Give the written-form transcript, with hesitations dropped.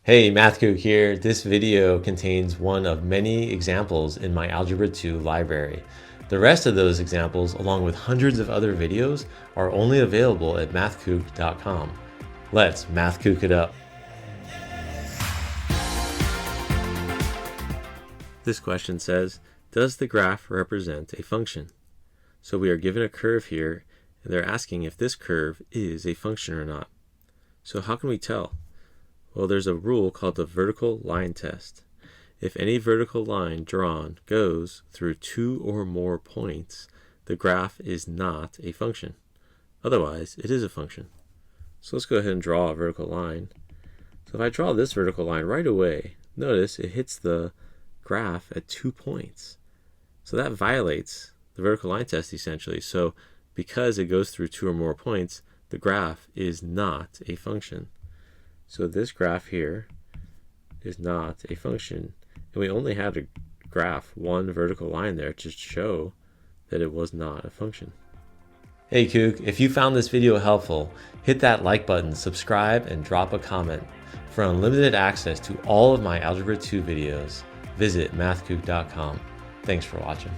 Hey, MathKook here. This video contains one of many examples in my Algebra 2 library. The rest of those examples, along with hundreds of other videos, are only available at mathkook.com. Let's MathKook it up. This question says, does the graph represent a function? So we are given a curve here, and they're asking if this curve is a function or not. So how can we tell? Well, there's a rule called the vertical line test. If any vertical line drawn goes through two or more points, the graph is not a function. Otherwise, it is a function. So let's go ahead and draw a vertical line. So if I draw this vertical line right away, notice it hits the graph at 2 points. So that violates the vertical line test essentially. So because it goes through two or more points, the graph is not a function. So this graph here is not a function. And we only had to graph one vertical line there to show that it was not a function. Hey Kook, if you found this video helpful, hit that like button, subscribe, and drop a comment. For unlimited access to all of my Algebra 2 videos, visit mathkook.com. Thanks for watching.